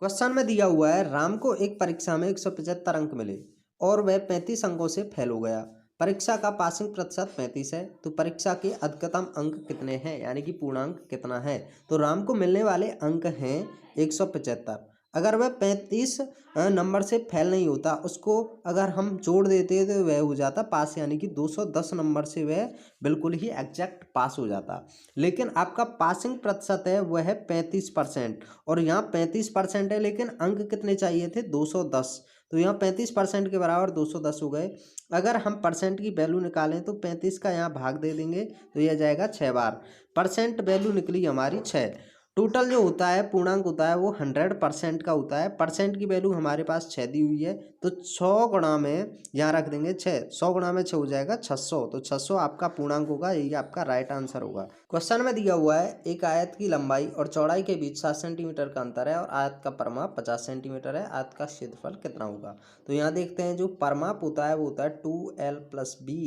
Question में दिया हुआ है राम को एक परीक्षा में 175 अंक मिले और वह 35 अंकों से फेल हो गया। परीक्षा का पासिंग प्रतिशत 35 है, तो परीक्षा के अधिकतम अंक कितने हैं, यानी कि पूर्णांक कितना है। तो राम को मिलने वाले अंक हैं 175। अगर वह 35 नंबर से फेल नहीं होता, उसको अगर हम जोड़ देते तो वह हो जाता पास, यानी कि 210 नंबर से वह बिल्कुल ही एग्जैक्ट पास हो जाता। लेकिन आपका पासिंग प्रतिशत है वह है 35%, और यहाँ 35% है लेकिन अंक कितने चाहिए थे 210। तो यहाँ 35% के बराबर 210 हो गए। अगर हम परसेंट की वैल्यू निकालें तो 35 का यहाँ भाग दे देंगे तो यह जाएगा 6 बार। परसेंट वैल्यू निकली हमारी 6। टोटल जो होता है पूर्णांक होता है वो 100% का होता है। परसेंट की वैल्यू हमारे पास 6 दी हुई है, तो 100 गुणा में यहाँ रख देंगे 6। 100 गुणा में 6 हो जाएगा 600, तो 600 आपका पूर्णांक होगा, यही आपका राइट आंसर होगा। क्वेश्चन में दिया हुआ है एक आयत की लंबाई और चौड़ाई के बीच 7 सेंटीमीटर का अंतर है और आयत का परिमाप 50 सेंटीमीटर है। आयत का क्षेत्रफल कितना होगा। तो यहाँ देखते हैं जो परिमाप होता है वो होता है 2l + b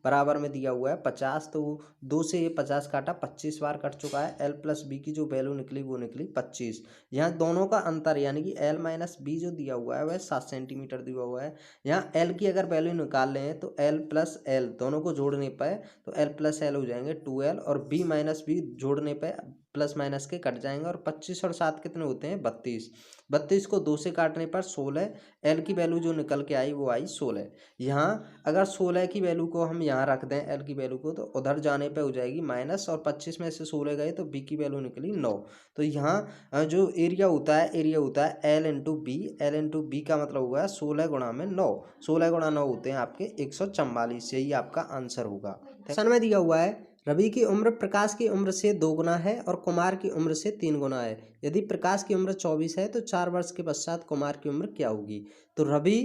बराबर में दिया हुआ है 50। तो 2 से ये 50 काटा 25 बार कट चुका है। l + b की जो वैल्यू निकली वो निकली 25। यहाँ दोनों का अंतर यानी कि l - b जो दिया हुआ है वह 7 सेंटीमीटर दिया हुआ है। यहाँ l की अगर वैल्यू निकाल लें तो l + l दोनों को जोड़ने पर तो l + l हो जाएंगे 2l, और b - b जोड़ने पे प्लस माइनस के कट जाएंगे, और 25 और 7 कितने होते हैं 32। 32 को 2 से काटने पर 16। l की वैल्यू जो निकल के आई वो आई 16। यहाँ अगर 16 की वैल्यू को हम यहाँ रख दें l की वैल्यू को, तो उधर जाने पे हो जाएगी माइनस, और 25 में से 16 गए तो b की वैल्यू निकली 9। तो यहाँ जो एरिया होता है l × b। l × b का मतलब हुआ 16 गुणा में 9। 16 गुणा 9 होते हैं आपके 144। यही आपका आंसर होगा। क्वेश्चन में दिया हुआ है रवि की उम्र प्रकाश की उम्र से 2 गुना है और कुमार की उम्र से 3 गुना है। यदि प्रकाश की उम्र 24 है तो 4 वर्ष के पश्चात कुमार की उम्र क्या होगी। तो रवि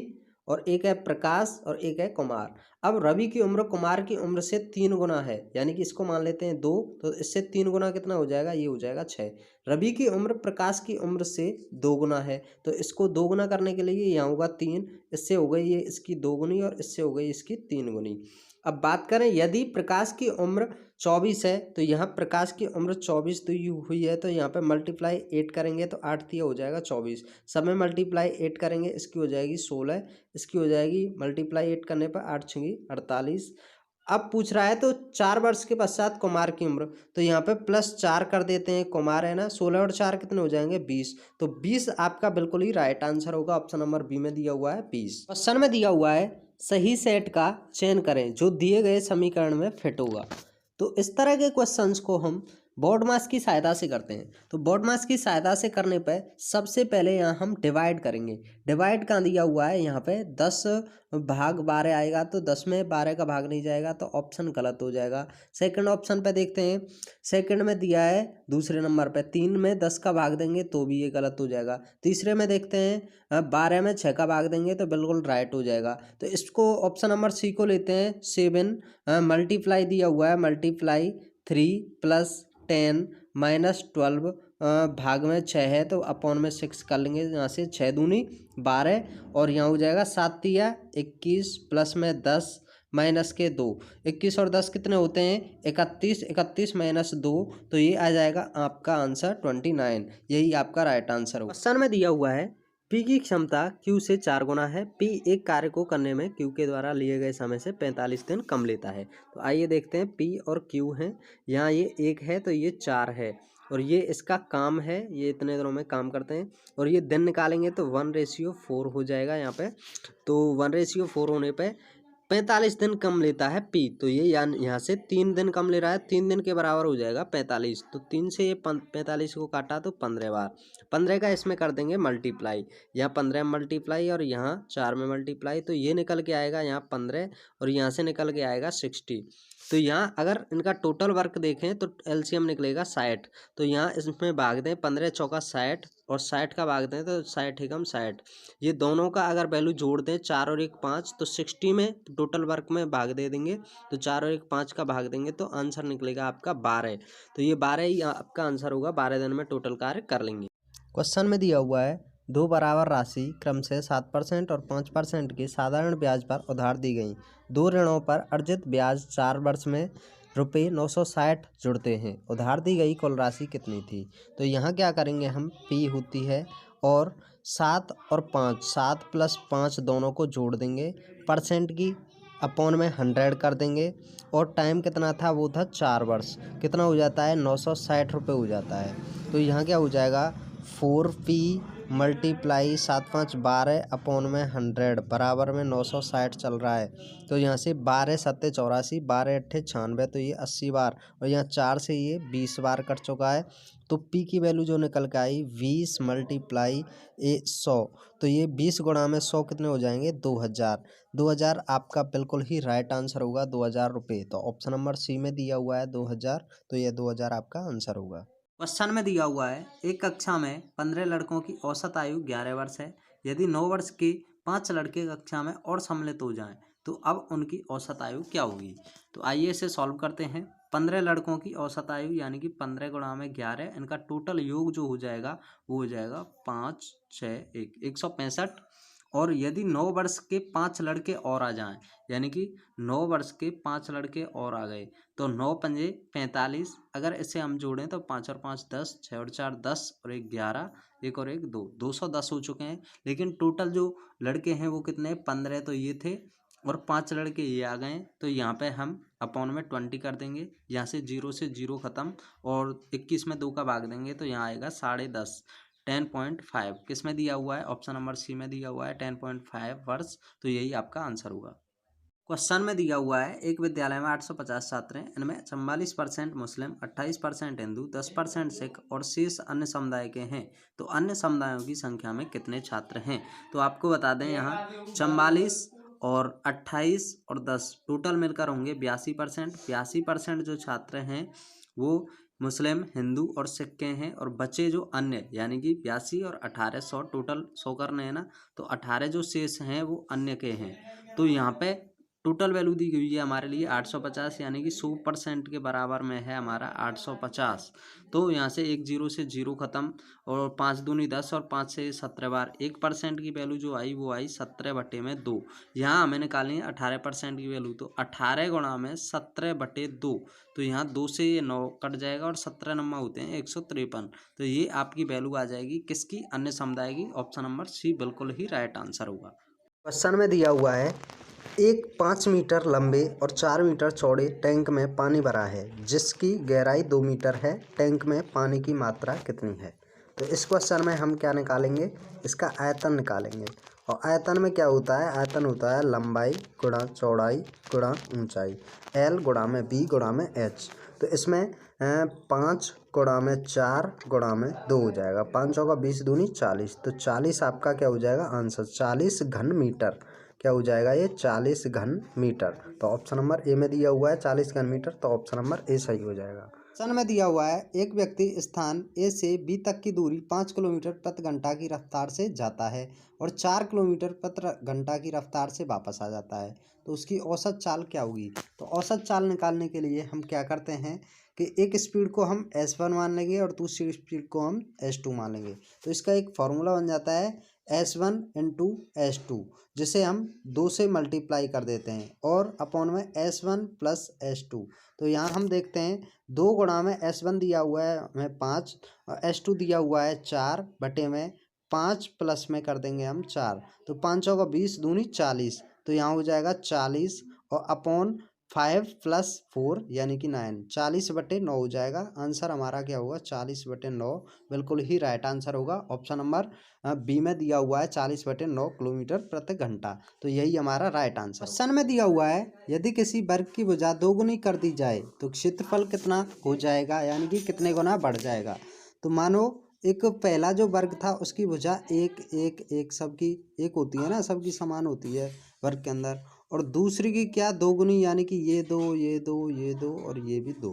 और एक है प्रकाश और एक है कुमार। अब रवि की उम्र कुमार की उम्र से 3 गुना है, यानी कि इसको मान लेते हैं 2, तो इससे 3 गुना कितना हो जाएगा, ये हो जाएगा 6। रवि की उम्र प्रकाश की उम्र से 2 गुना है, तो इसको 2 गुना करने के लिए यहाँ होगा 3, इससे हो गई ये इसकी 2 गुनी और इससे हो गई इसकी 3 गुनी। अब बात करें यदि प्रकाश की उम्र 24 है तो यहाँ प्रकाश की उम्र 24 तो हुई है, तो यहाँ पे मल्टीप्लाई 8 करेंगे तो 8 तिया हो जाएगा 24। सब में मल्टीप्लाई 8 करेंगे, इसकी हो जाएगी 16, इसकी हो जाएगी मल्टीप्लाई 8 करने पर 8 छंगी 48। अब पूछ रहा है तो 4 वर्ष के पश्चात कुमार की उम्र, तो यहाँ पे +4 कर देते हैं, कुमार है ना, 16 और 4 कितने हो जाएंगे 20। तो 20 आपका बिल्कुल ही राइट आंसर होगा। ऑप्शन नंबर बी में दिया हुआ है 20। क्वेश्चन में दिया हुआ है सही सेट का चयन करें जो दिए गए समीकरण में फिट होगा। तो इस तरह के क्वेश्चंस को हम बोर्ड मास की सहायता से करते हैं। तो बोर्ड मास की सहायता से करने पर सबसे पहले यहाँ हम डिवाइड करेंगे। डिवाइड कहाँ दिया हुआ है, यहाँ पे 10 भाग 12 आएगा, तो 10 में 12 का भाग नहीं जाएगा, तो ऑप्शन गलत हो जाएगा। सेकंड ऑप्शन पे देखते हैं, सेकंड में दिया है दूसरे नंबर पे 3 में 10 का भाग देंगे तो भी ये गलत हो जाएगा। तीसरे में देखते हैं 12 में 6 का भाग देंगे तो बिल्कुल राइट हो जाएगा। तो इसको ऑप्शन नंबर सी को लेते हैं। 7 मल्टीप्लाई दिया हुआ है, मल्टीप्लाई 3 + 10 - 12 भाग में 6 है तो अपॉन में 6 कर लेंगे। यहाँ से 6 दूनी 12, और यहाँ हो जाएगा 7 तिया 21 प्लस में 10 माइनस के 2। 21 और 10 कितने होते हैं 31। 31 - 2, तो ये आ जाएगा आपका आंसर 29। यही आपका राइट आंसर होगा। क्वेश्चन में दिया हुआ है P की क्षमता Q से 4 गुना है। P एक कार्य को करने में Q के द्वारा लिए गए समय से 45 दिन कम लेता है। तो आइए देखते हैं P और Q हैं। यहाँ ये 1 है तो ये 4 है, और ये इसका काम है, ये इतने दिनों में काम करते हैं। और ये दिन निकालेंगे तो 1:4 हो जाएगा यहाँ पे। तो 1:4 होने पे 45 दिन कम लेता है P, तो ये यहाँ से 3 दिन कम ले रहा है। 3 दिन के बराबर हो जाएगा 45। तो 3 से ये 45 को काटा तो 15 बार। 15 का इसमें कर देंगे मल्टीप्लाई, यहाँ 15 में मल्टीप्लाई और यहाँ 4 में मल्टीप्लाई, तो ये निकल के आएगा यहाँ 15, और यहाँ से निकल के आएगा 60। तो यहाँ अगर इनका टोटल वर्क देखें तो एलसीएम निकलेगा 60। तो यहाँ इसमें भाग दें 15 चौका 60, और 60 का भाग दें तो 60 एकम 60। ये दोनों का अगर वैल्यू जोड़ दें 4 और 1 5, तो 60 में टोटल वर्क में भाग दे देंगे, तो 4 और 1 5 का भाग देंगे तो आंसर निकलेगा आपका 12। तो ये 12 ही आपका आंसर होगा। 12 दिन में टोटल कार्य कर लेंगे। क्वेश्चन में दिया हुआ है दो बराबर राशि क्रम से 7% और 5% की साधारण ब्याज पर उधार दी गई। दो ऋणों पर अर्जित ब्याज 4 वर्ष में रुपये 960 जुड़ते हैं। उधार दी गई कुल राशि कितनी थी। तो यहाँ क्या करेंगे हम, P होती है और 7 और 5, 7 प्लस 5 दोनों को जोड़ देंगे, परसेंट की अपॉन में 100 कर देंगे और टाइम कितना था, वो था 4 वर्ष। कितना हो जाता है, 960 रुपये हो जाता है। तो यहाँ क्या हो जाएगा, 4p मल्टीप्लाई 7 5 12 अपॉन में 100 बराबर में 960 चल रहा है। तो यहाँ से 12 7 84, 12 8 96, तो ये 80 बार, और यहाँ 4 से ये 20 बार कट चुका है। तो p की वैल्यू जो निकल के आई 20 मल्टीप्लाई 100, तो ये 20 गुणा में 100 कितने हो जाएंगे, 2000। 2000 आपका बिल्कुल ही राइट आंसर होगा, 2000 रुपये। तो ऑप्शन नंबर सी में दिया हुआ है 2000, तो ये 2000 आपका आंसर होगा। क्वेश्चन में दिया हुआ है, एक कक्षा में 15 लड़कों की औसत आयु 11 वर्ष है। यदि 9 वर्ष के 5 लड़के कक्षा में और सम्मिलित हो जाएं तो अब उनकी औसत आयु क्या होगी। तो आइए इसे सॉल्व करते हैं। 15 लड़कों की औसत आयु यानी कि 15 गुणा में 11, इनका टोटल योग जो हो जाएगा वो हो जाएगा 5 6 1 165। और यदि 9 वर्ष के 5 लड़के और आ जाएं, यानी कि 9 वर्ष के 5 लड़के और आ गए, तो 9 पंजे 45। अगर इसे हम जोड़ें तो 5 और 5 10, 6 और 4 10 और 1 11, 1 और 1 2, 210 हो चुके हैं। लेकिन टोटल जो लड़के हैं वो कितने, 15 तो ये थे और 5 लड़के ये आ गए। तो यहाँ पे हम अपॉन में 20 कर देंगे, यहाँ से 0 से 0 ख़त्म, और 21 में 2 का भाग देंगे तो यहाँ आएगा 10.5, 10.5 किस में दिया हुआ है, ऑप्शन नंबर सी में दिया हुआ है 10.5 वर्ष। तो यही आपका आंसर होगा। क्वेश्चन में दिया हुआ है, एक विद्यालय में 850 छात्र हैं, इनमें 44% मुस्लिम, 28% हिंदू, 10% सिख और शेष अन्य समुदाय के हैं। तो अन्य समुदायों की संख्या में कितने छात्र हैं। तो आपको बता दें, यहाँ 44 और 28 और 10 टोटल मिलकर होंगे 82%। 82% जो छात्र हैं वो मुस्लिम, हिंदू और सिख के हैं, और बचे जो अन्य यानी कि 82 और 18, 100 टोटल 100 करने हैं ना, तो 18 जो शेष हैं वो अन्य के हैं। तो यहाँ पे टोटल वैल्यू दी गई है हमारे लिए 850, यानी कि 100% के बराबर में है हमारा 850। तो यहाँ से 1 0 से 0 ख़त्म, और 5 दूनी 10 और 5 से 17 बार 1% की वैल्यू जो आई वो आई 17/2। यहाँ हमें निकालनी है 18% की वैल्यू, तो 18 गुणा में 17/2। तो यहाँ 2 से ये 9 कट जाएगा और 17 नंबर होते हैं 153। तो ये आपकी वैल्यू आ जाएगी किसकी, अन्य समुदाय की। ऑप्शन नंबर सी बिल्कुल ही राइट आंसर होगा। क्वेश्चन में दिया हुआ है, एक 5 मीटर लंबे और 4 मीटर चौड़े टैंक में पानी भरा है जिसकी गहराई 2 मीटर है। टैंक में पानी की मात्रा कितनी है। तो इस क्वेश्चन में हम क्या निकालेंगे, इसका आयतन निकालेंगे। और आयतन में क्या होता है, आयतन होता है लंबाई गुणा चौड़ाई गुणा ऊंचाई, L गुणा में B गुणा में H। तो इसमें 5 गुणा में 4 गुणा में 2 हो जाएगा, 5 होगा 20 दूनी 40। तो 40 आपका क्या हो जाएगा आंसर, 40 घन मीटर क्या हो जाएगा, ये 40 घन मीटर। तो ऑप्शन नंबर ए में दिया हुआ है 40 घन मीटर, तो ऑप्शन नंबर ए सही हो जाएगा। क्वेश्चन में दिया हुआ है, एक व्यक्ति स्थान ए से बी तक की दूरी 5 किलोमीटर प्रति घंटा की रफ्तार से जाता है और 4 किलोमीटर प्रति घंटा की रफ्तार से वापस आ जाता है, तो उसकी औसत चाल क्या होगी। तो औसत चाल निकालने के लिए हम क्या करते हैं कि एक स्पीड को हम S1 मान लेंगे और दूसरी स्पीड को हम S2 मान लेंगे। तो इसका एक फॉर्मूला बन जाता है S1 इंटू S2, जिसे हम 2 से मल्टीप्लाई कर देते हैं और अपॉन में S1 प्लस S2। तो यहाँ हम देखते हैं 2 गुणा में S1 दिया हुआ है हमें 5 और S2 दिया हुआ है 4 बटे में 5 प्लस में कर देंगे हम 4। तो 5 होगा 20 दूनी 40, तो यहाँ हो जाएगा 40 और अपॉन 5 प्लस 4 यानी कि 9, 40/9 हो जाएगा। आंसर हमारा क्या होगा, 40/9 बिल्कुल ही राइट आंसर होगा। ऑप्शन नंबर बी में दिया हुआ है 40/9 किलोमीटर प्रति घंटा, तो यही हमारा राइट आंसर। क्वेश्चन में दिया हुआ है, यदि किसी वर्ग की भुजा 2 गुनी कर दी जाए तो क्षेत्रफल कितना हो जाएगा, यानी कि कितने गुना बढ़ जाएगा। तो मानो एक पहला जो वर्ग था उसकी भुजा 1 1 1 सबकी एक होती है ना, सबकी समान होती है वर्ग के अंदर, और दूसरी की क्या 2 गुनी, यानी कि ये 2 ये 2 ये 2 और ये भी 2।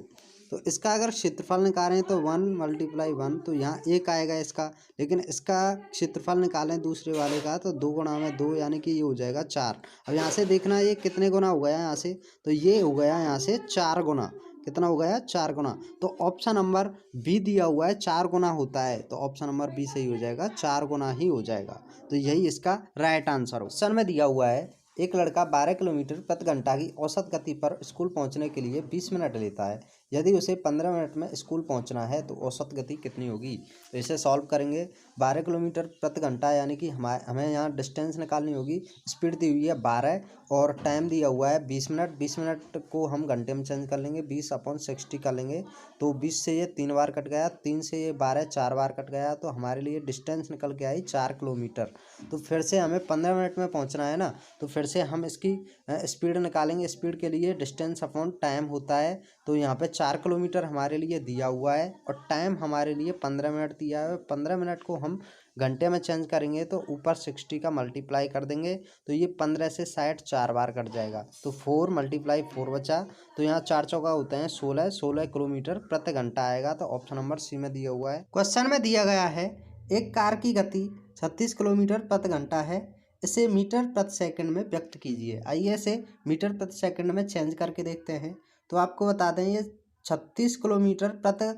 तो इसका अगर क्षेत्रफल निकालें तो 1 × 1, तो यहाँ 1 आएगा इसका, लेकिन इसका क्षेत्रफल निकालें दूसरे वाले का तो 2 गुणा में 2 यानी कि ये हो जाएगा 4। अब यहाँ से देखना ये कितने गुना हो गया यहाँ से, तो ये हो गया यहाँ से 4 गुना। कितना हो गया, 4 गुना। तो ऑप्शन नंबर बी दिया हुआ है 4 गुना होता है, तो ऑप्शन नंबर बी सही हो जाएगा, 4 गुना ही हो जाएगा। तो यही इसका राइट आंसर हो। क्वेश्चन में दिया हुआ है, एक लड़का 12 किलोमीटर प्रति घंटा की औसत गति पर स्कूल पहुंचने के लिए 20 मिनट लेता है। यदि उसे 15 मिनट में स्कूल पहुंचना है तो औसत गति कितनी होगी। तो इसे सॉल्व करेंगे। 12 किलोमीटर प्रति घंटा यानी कि हमें यहाँ डिस्टेंस निकालनी होगी। स्पीड दी हुई है 12 और टाइम दिया हुआ है 20 मिनट। 20 मिनट को हम घंटे में चेंज कर लेंगे, 20/60 कर लेंगे। तो 20 से ये 3 बार कट गया, 3 से ये 12 4 बार कट गया, तो हमारे लिए डिस्टेंस निकल के आई 4 किलोमीटर। तो फिर से हमें 15 मिनट में पहुंचना है ना, तो फिर से हम इसकी स्पीड निकालेंगे। स्पीड के लिए डिस्टेंस अपॉन टाइम होता है। तो यहाँ पे 4 किलोमीटर हमारे लिए दिया हुआ है और टाइम हमारे लिए 15 मिनट दिया है। 15 मिनट को हम घंटे में चेंज करेंगे तो ऊपर 60 का मल्टीप्लाई कर देंगे, तो ये 15 से 60 4 बार कट जाएगा। तो 4 × 4 बचा, तो यहाँ 4 चौका होते हैं 16 किलोमीटर प्रति घंटा आएगा। तो ऑप्शन नंबर सी में दिया हुआ है। क्वेश्चन में दिया गया है एक कार की गति 36 किलोमीटर प्रति घंटा है, इसे मीटर प्रति सेकंड में व्यक्त कीजिए। आइए इसे मीटर प्रति सेकंड में चेंज करके देखते हैं। तो आपको बता दें ये 36 किलोमीटर प्रति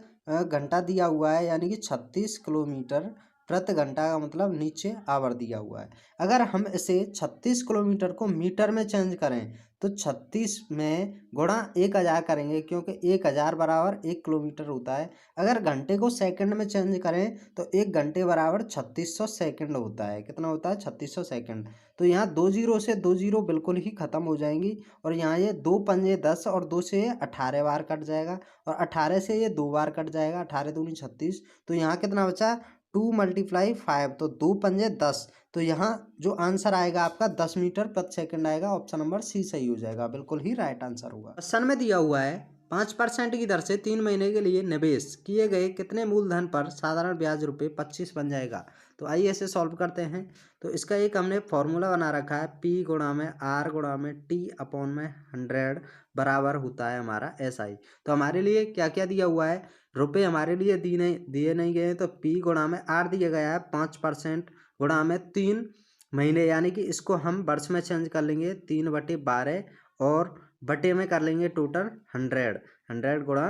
घंटा दिया हुआ है, यानी कि 36 किलोमीटर प्रति घंटा का मतलब नीचे आवर दिया हुआ है। अगर हम इसे 36 किलोमीटर को मीटर में चेंज करें तो 36 में गुणा 1000 करेंगे, क्योंकि 1000 बराबर 1 किलोमीटर होता है। अगर घंटे को सेकंड में चेंज करें तो 1 घंटे बराबर 3600 सेकंड होता है। कितना होता है? 3600 सेकंड। तो यहाँ 2 जीरो से 2 जीरो बिल्कुल ही खत्म हो जाएंगी और यहाँ ये 2 पंजे 10 और 2 से ये 18 बार कट जाएगा और 18 से ये 2 बार कट जाएगा। 18 दूनी 36। तो यहाँ कितना बचा? 2 × 5, तो 2 पंजे 10। तो यहाँ जो आंसर आएगा आपका 10 मीटर प्रति सेकंड आएगा। ऑप्शन नंबर सी सही हो जाएगा, बिल्कुल ही राइट आंसर होगा। क्वेश्चन में दिया हुआ है 5% की दर से 3 महीने के लिए निवेश किए गए कितने मूलधन पर साधारण ब्याज रुपये 25 बन जाएगा। तो आइए इसे सॉल्व करते हैं। तो इसका एक हमने फॉर्मूला बना रखा है, P गुणा में R गुणा में T अपॉन में 100 बराबर होता है हमारा SI। तो हमारे लिए क्या क्या दिया हुआ है? रुपये हमारे लिए दिए नहीं गए, तो P गुणा में R दिया गया है 5% गुणा में 3 महीने, यानी कि इसको हम वर्ष में चेंज कर लेंगे 3/12 और बटे में कर लेंगे टोटल 100 गुणा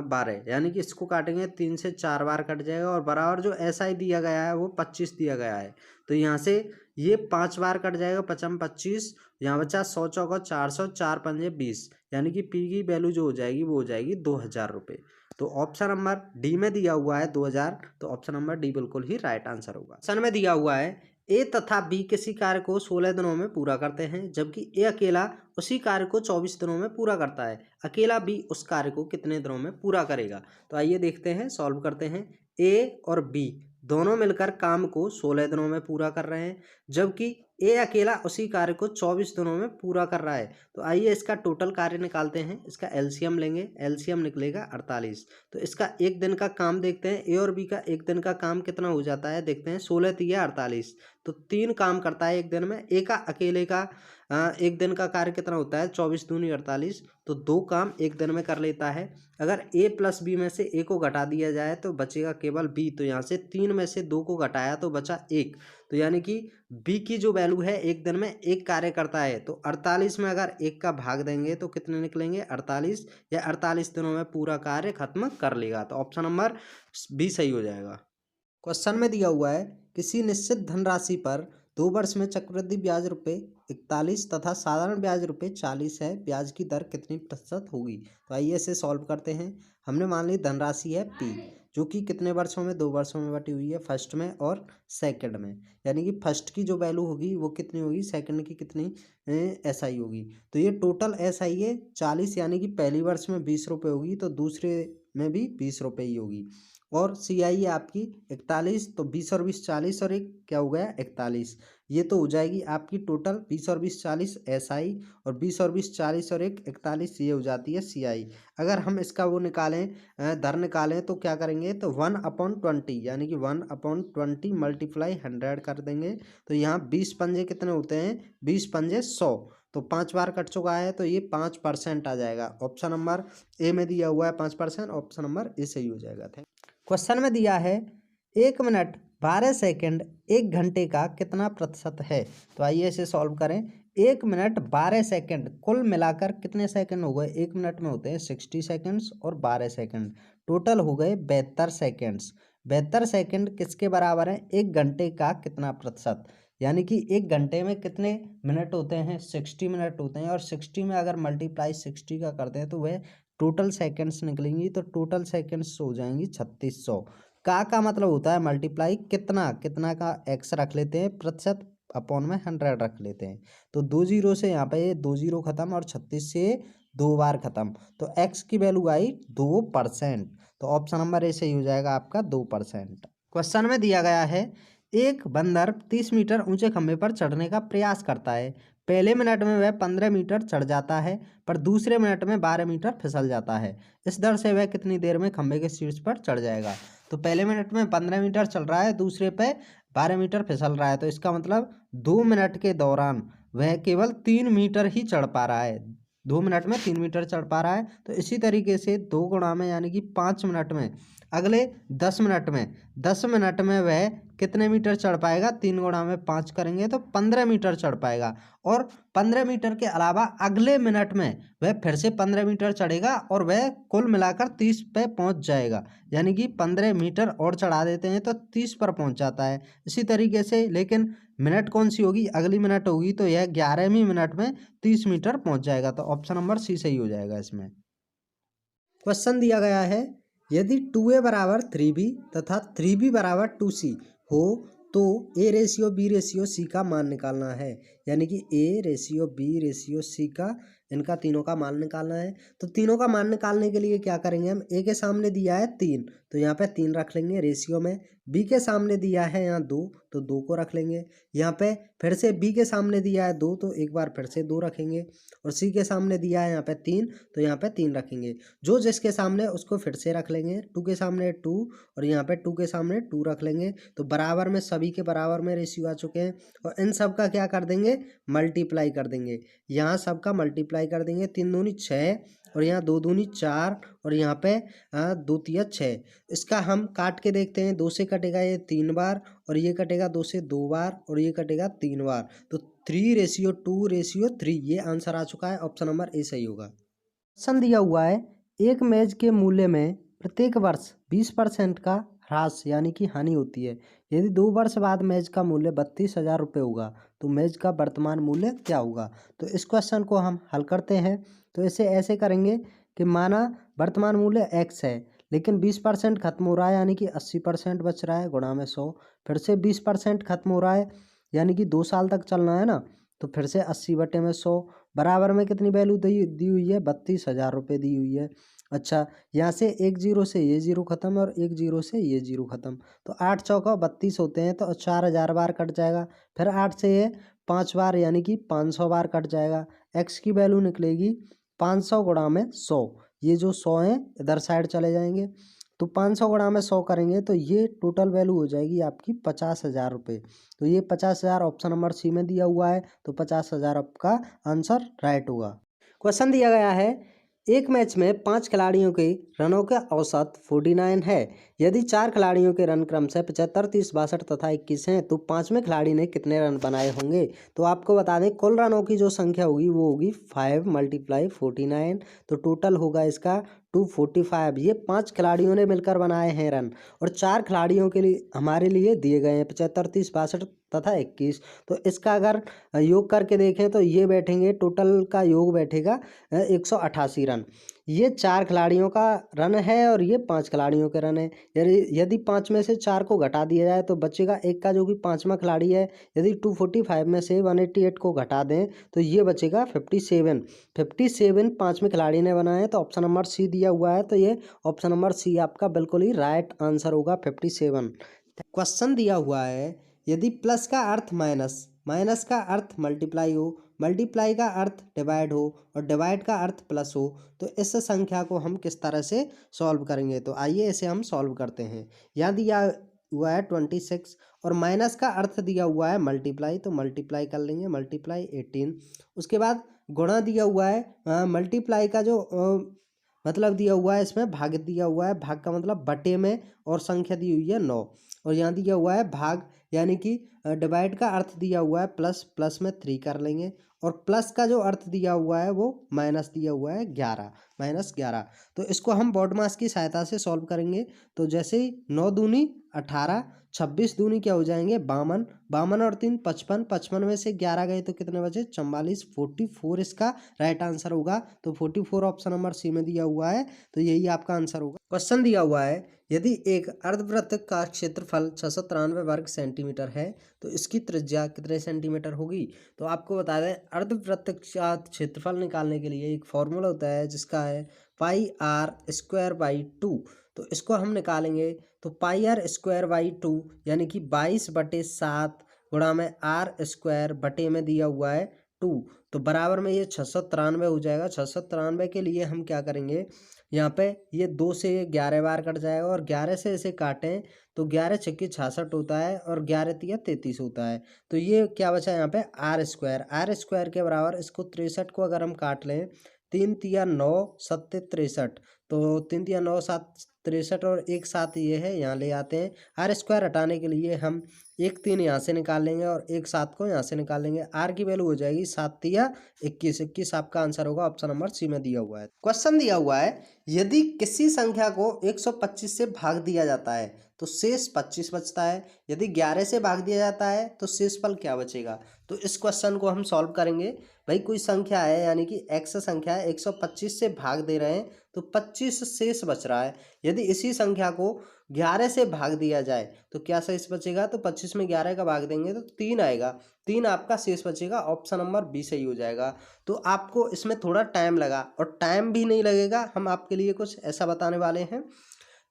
12, यानी कि इसको काटेंगे 3 से 4 बार कट जाएगा और बराबर जो SI दिया गया है वो 25 दिया गया है। तो यहाँ से ये 5 बार कट जाएगा, 5 25, यहाँ बचा 100 चौका 400, 4 पंजे 20, यानी कि P की वैल्यू जो हो जाएगी वो हो जाएगी 2000 रुपये। तो ऑप्शन नंबर डी में दिया हुआ है 2000, तो ऑप्शन नंबर डी बिल्कुल ही राइट आंसर होगा। ऑप्शन में दिया हुआ है ए तथा बी किसी कार्य को 16 दिनों में पूरा करते हैं, जबकि ए अकेला उसी कार्य को 24 दिनों में पूरा करता है। अकेला बी उस कार्य को कितने दिनों में पूरा करेगा। तो आइए देखते हैं, सॉल्व करते हैं। ए और बी दोनों मिलकर काम को 16 दिनों में पूरा कर रहे हैं, जबकि ए अकेला उसी कार्य को 24 दिनों में पूरा कर रहा है। तो आइए इसका टोटल कार्य निकालते हैं। इसका एलसीएम लेंगे, एलसीएम निकलेगा 48। तो इसका एक दिन का काम देखते हैं, ए और बी का एक दिन का काम कितना हो जाता है देखते हैं। 16 तिया 48, तो 3 काम करता है एक दिन में। ए का अकेले का एक दिन का कार्य कितना होता है? 24 दूनी 48, तो 2 काम एक दिन में कर लेता है। अगर ए प्लस बी में से ए को घटा दिया जाए तो बचेगा केवल बी, तो यहाँ से 3 में से 2 को घटाया तो बचा 1, तो यानी कि बी की जो वैल्यू है एक दिन में एक कार्य करता है। तो 48 में अगर 1 का भाग देंगे तो कितने निकलेंगे? 48, या 48 दिनों में पूरा कार्य खत्म कर लेगा। तो ऑप्शन नंबर बी सही हो जाएगा। क्वेश्चन में दिया हुआ है किसी निश्चित धनराशि पर 2 वर्ष में चक्रवृद्धि ब्याज रुपये 41 तथा साधारण ब्याज रुपये 40 है, ब्याज की दर कितनी प्रतिशत होगी। तो आइए इसे सॉल्व करते हैं। हमने मान ली धनराशि है P, जो कि कितने वर्षों में? 2 वर्षों में बटी हुई है, फर्स्ट में और सेकंड में। यानी कि फर्स्ट की जो वैल्यू होगी वो कितनी होगी, सेकंड की कितनी SI होगी। तो ये टोटल SI है 40, यानी कि पहली वर्ष में 20 रुपये होगी तो दूसरे में भी 20 रुपये ही होगी। और CI है आपकी 41, तो 20 और 20 40 और एक क्या हो गया 41। ये तो हो जाएगी आपकी टोटल 20 और 20 40 SI, और 20 और 20 40 और एक 41, ये हो जाती है CI। अगर हम इसका वो निकालें, दर निकालें, तो क्या करेंगे? तो 1/20, यानी कि 1/20 मल्टीप्लाई 100 कर देंगे। तो यहाँ 20 पंजे कितने होते हैं? 20 पंजे 100, तो 5 बार कट चुका है, तो ये 5% आ जाएगा। ऑप्शन नंबर ए में दिया हुआ है 5%, ऑप्शन नंबर ए सही हो जाएगा। क्वेश्चन में दिया है 1 मिनट 12 सेकंड 1 घंटे का कितना प्रतिशत है। तो आइए इसे सॉल्व करें। 1 मिनट 12 सेकंड कुल मिलाकर कितने सेकंड हो गए? 1 मिनट में होते हैं 60 सेकंड्स और 12 सेकंड, टोटल हो गए 72 सेकंड्स। 72 सेकंड किसके बराबर है? 1 घंटे का कितना प्रतिशत, यानी कि 1 घंटे में कितने मिनट होते हैं? 60 मिनट होते हैं, और 60 में अगर मल्टीप्लाई 60 का करते हैं तो वह टोटल सेकंड्स निकलेंगी तो टोटल सेकंड्स हो जाएंगी 3600। का मतलब होता है मल्टीप्लाई कितना, कितना का एक्स रख लेते हैं प्रतिशत अपॉन में 100 रख लेते हैं। तो 2 जीरो से यहाँ पे 2 जीरो खत्म और 36 से 2 बार खत्म, तो एक्स की वैल्यू आई 2%। तो ऑप्शन नंबर ए सही हो जाएगा आपका 2%। क्वेश्चन में दिया गया है एक बंदर 30 मीटर ऊंचे खंभे पर चढ़ने का प्रयास करता है। पहले मिनट में वह 15 मीटर चढ़ जाता है पर दूसरे मिनट में 12 मीटर फिसल जाता है। इस दर से वह कितनी देर में खंभे के शीर्ष पर चढ़ जाएगा। तो पहले मिनट में 15 मीटर चल रहा है, दूसरे पे 12 मीटर फिसल रहा है, तो इसका मतलब 2 मिनट के दौरान वह केवल 3 मीटर ही चढ़ पा रहा है। 2 मिनट में 3 मीटर चढ़ पा रहा है। तो इसी तरीके से 2 गुणा में यानी कि 5 मिनट में अगले 10 मिनट में वह कितने मीटर चढ़ पाएगा, 3 गुणा में 5 करेंगे तो 15 मीटर चढ़ पाएगा। और 15 मीटर के अलावा अगले मिनट में वह फिर से 15 मीटर चढ़ेगा और वह कुल मिलाकर 30 पे पहुंच जाएगा। यानी कि 15 मीटर और चढ़ा देते हैं तो 30 पर पहुंच जाता है। इसी तरीके से लेकिन मिनट कौन सी होगी, अगली मिनट होगी, तो यह 11वीं मिनट में 30 मीटर पहुंच जाएगा। तो ऑप्शन नंबर सी सही हो जाएगा इसमें। क्वेश्चन दिया गया है यदि 2a बराबर 3b तथा 3b बराबर 2c हो तो a ratio b ratio c का मान निकालना है। यानी कि a ratio b ratio c का, इनका तीनों का मान निकालना है। तो तीनों का मान निकालने के लिए क्या करेंगे हम, a के सामने दिया है 3 तो यहाँ पे 3 रख लेंगे रेशियो में। b के सामने दिया है यहाँ 2 तो 2 को रख लेंगे। यहाँ पे फिर से b के सामने दिया है 2 तो एक बार फिर से 2 रखेंगे। और c के सामने दिया है यहाँ पे 3 तो यहाँ पे 3 रखेंगे। जो जिसके सामने उसको फिर से रख लेंगे। 2 के सामने 2 और यहाँ पे 2 के सामने 2 रख लेंगे। तो बराबर में सभी के बराबर में रेशियो आ चुके हैं और इन सब का क्या कर देंगे, मल्टीप्लाई कर देंगे। यहाँ सबका मल्टीप्लाई कर देंगे। 3 दूनी 6 और यहाँ 2 दूनी 4 और यहाँ पे 2 तिया 6। इसका हम काट के देखते हैं। 2 से कटेगा ये 3 बार और ये कटेगा 2 से 2 बार और ये कटेगा 3 बार। तो 3:2:3 ये आंसर आ चुका है। ऑप्शन नंबर ए सही होगा। क्वेश्चन दिया हुआ है एक मेज के मूल्य में प्रत्येक वर्ष 20% का ह्रास यानी कि हानि होती है। यदि 2 वर्ष बाद मेज का मूल्य 32,000 रुपये होगा तो मेज का वर्तमान मूल्य क्या होगा। तो इस क्वेश्चन को हम हल करते हैं। तो इसे ऐसे करेंगे कि माना वर्तमान मूल्य x है लेकिन 20% खत्म हो रहा है यानी कि 80% बच रहा है, गुणा में 100। फिर से 20% खत्म हो रहा है यानी कि 2 साल तक चलना है ना, तो फिर से 80/100 बराबर में कितनी वैल्यू दी हुई है, 32,000 रुपये दी हुई है। अच्छा, यहाँ से एक जीरो से ये जीरो खत्म और एक जीरो से ये जीरो खत्म, तो 8 चौका 32 होते हैं तो 4000 बार कट जाएगा। फिर 8 से ये 5 बार यानी कि 500 बार कट जाएगा। एक्स की वैल्यू निकलेगी 500 गुणा में 100। ये जो 100 हैं इधर साइड चले जाएंगे तो 500 गुणा में 100 करेंगे तो ये टोटल वैल्यू हो जाएगी आपकी 50,000 रुपये। तो ये 50,000 ऑप्शन नंबर सी में दिया हुआ है तो 50,000 आपका आंसर राइट होगा। क्वेश्चन दिया गया है एक मैच में 5 खिलाड़ियों के रनों का औसत 49 है। यदि 4 खिलाड़ियों के रन क्रमशः 75, 30, 62 तथा 21 हैं तो 5वें खिलाड़ी ने कितने रन बनाए होंगे। तो आपको बता दें कुल रनों की जो संख्या होगी वो होगी 5 × 49। तो टोटल होगा इसका 245। ये 5 खिलाड़ियों ने मिलकर बनाए हैं रन और 4 खिलाड़ियों के लिए हमारे लिए दिए गए हैं 75, 30, 62 तथा 21। तो इसका अगर योग करके देखें तो ये बैठेंगे, टोटल का योग बैठेगा 188 रन। ये 4 खिलाड़ियों का रन है और ये 5 खिलाड़ियों के रन है। यदि 5 में से 4 को घटा दिया जाए तो बचेगा एक का जो कि 5वां खिलाड़ी है। यदि 245 में से 188 को घटा दें तो ये बचेगा 57। 57 5वें खिलाड़ी ने बनाए हैं तो ऑप्शन नंबर सी दिया हुआ है तो ये ऑप्शन नंबर सी आपका बिल्कुल ही राइट आंसर होगा 57। क्वेश्चन दिया हुआ है यदि प्लस का अर्थ माइनस, माइनस का अर्थ मल्टीप्लाई हो, मल्टीप्लाई का अर्थ डिवाइड हो और डिवाइड का अर्थ प्लस हो तो इस संख्या को हम किस तरह से सॉल्व करेंगे। तो आइए इसे हम सॉल्व करते हैं। यहाँ दिया हुआ है 26 और माइनस का अर्थ दिया हुआ है मल्टीप्लाई, तो मल्टीप्लाई कर लेंगे, मल्टीप्लाई 18। उसके बाद गुणा दिया हुआ है, मल्टीप्लाई का जो मतलब दिया हुआ है इसमें भाग दिया हुआ है, भाग का मतलब बटे में, और संख्या दी हुई है 9। और यहाँ दिया हुआ है भाग यानी कि डिवाइड का अर्थ दिया हुआ है प्लस, प्लस में 3 कर लेंगे और प्लस का जो अर्थ दिया हुआ है वो माइनस दिया हुआ है 11, -11। तो इसको हम बॉड मास की सहायता से सॉल्व करेंगे। तो जैसे ही 9 दूनी 18, 26 दूनी क्या हो जाएंगे 52, 52 और 3 55, 55 में से 11 गए तो कितने बचे 44, 44 इसका राइट आंसर होगा। तो 44 ऑप्शन नंबर सी में दिया हुआ है, तो यही आपका आंसर होगा। क्वेश्चन दिया हुआ है यदि एक अर्धवृत्त का क्षेत्रफल 693 वर्ग सेंटीमीटर है तो इसकी त्रिज्या कितने सेंटीमीटर होगी। तो आपको बता दें अर्धवृत्त का क्षेत्रफल निकालने के लिए एक फॉर्मूला होता है जिसका है पाई आर स्क्वायर बाई 2। तो इसको हम निकालेंगे तो पाई आर स्क्वायर बाई 2 यानी कि 22/7 गुणा में आर स्क्वायर बटे में दिया हुआ है 2। तो बराबर में ये 693 हो जाएगा। 693 के लिए हम क्या करेंगे, यहाँ पे ये 2 से 11 बार कट जाएगा और 11 से इसे काटें तो 11 छक्के 66 होता है और 11 तिया 33 होता है। तो ये क्या बचा यहाँ पे आर स्क्वायर, आर स्क्वायर के बराबर इसको 63 को अगर हम काट लें 3 तिया 9 सत्ते 63, तो 3 तिया 9 7 63 और एक साथ ये है यहाँ ले आते हैं। आर स्क्वायर हटाने के लिए हम 1 3 यहाँ से निकाल लेंगे और 1 7 को यहाँ से निकाल लेंगे। आर की वैल्यू हो जाएगी 7 तिया 21, 21 आपका आंसर होगा। ऑप्शन नंबर सी में दिया हुआ है। क्वेश्चन दिया हुआ है यदि किसी संख्या को 125 से भाग दिया जाता है तो शेष 25 बचता है, यदि 11 से भाग दिया जाता है तो शेषफल क्या बचेगा। तो इस क्वेश्चन को हम सॉल्व करेंगे। भाई कोई संख्या है यानी कि x संख्या है, 125 से भाग दे रहे हैं तो 25 शेष बच रहा है। यदि इसी संख्या को 11 से भाग दिया जाए तो क्या शेष बचेगा। तो 25 में 11 का भाग देंगे तो 3 आएगा, 3 आपका शेष बचेगा। ऑप्शन नंबर बी सही हो जाएगा। तो आपको इसमें थोड़ा टाइम लगा और टाइम भी नहीं लगेगा, हम आपके लिए कुछ ऐसा बताने वाले हैं।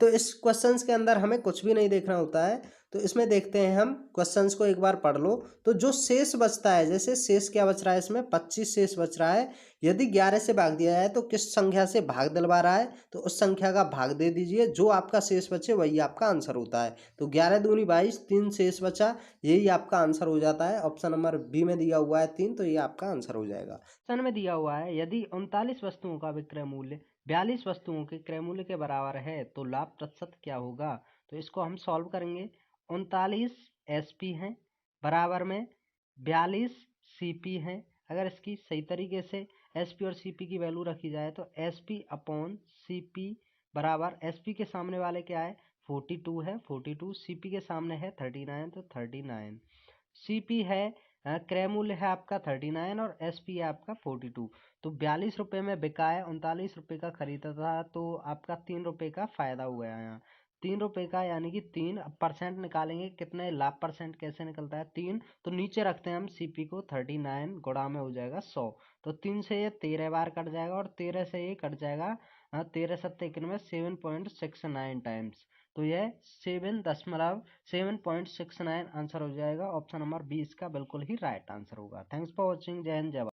तो इस क्वेश्चंस के अंदर हमें कुछ भी नहीं देखना होता है। तो इसमें देखते हैं हम क्वेश्चंस को एक बार पढ़ लो। तो जो शेष बचता है, जैसे शेष क्या बच रहा है इसमें 25 शेष बच रहा है। यदि 11 से भाग दिया जाए तो किस संख्या से भाग दिलवा रहा है, तो उस संख्या का भाग दे दीजिए, जो आपका शेष बचे वही आपका आंसर होता है। तो 11 दूनी 22, 3 शेष बचा, यही आपका आंसर हो जाता है। ऑप्शन नंबर बी में दिया हुआ है 3, तो ये आपका आंसर हो जाएगा। ऑप्शन में दिया हुआ है यदि 39 वस्तुओं का विक्रय मूल्य 42 वस्तुओं के क्रय मूल्य के बराबर है तो लाभ प्रतिशत क्या होगा। तो इसको हम सॉल्व करेंगे। 39 एसपी हैं बराबर में 42 सीपी हैं। अगर इसकी सही तरीके से एसपी और सीपी की वैल्यू रखी जाए तो एसपी अपॉन सीपी बराबर एसपी के सामने वाले क्या है 42 है 42, सीपी के सामने है 39 तो 39। सीपी है क्रय मूल्य है आपका 39 और एसपी है आपका 42। तो 42 रुपये में बिका है, 39 रुपये का खरीदा था, तो आपका 3 रुपये का फायदा हुआ है यहाँ 3 रुपये का, यानी कि 3 परसेंट निकालेंगे कितने लाभ परसेंट कैसे निकलता है 3। तो नीचे रखते हैं हम सीपी को 39 गुणा में हो जाएगा 100। तो 3 से ये 13 बार कट जाएगा और 13 से ये कट जाएगा 13 सत्ते 91 7.69 टाइम्स। तो यह 7.69 आंसर हो जाएगा। ऑप्शन नंबर 20 का बिल्कुल ही राइट आंसर होगा। Thanks for watching. जय हिंद जय भारत।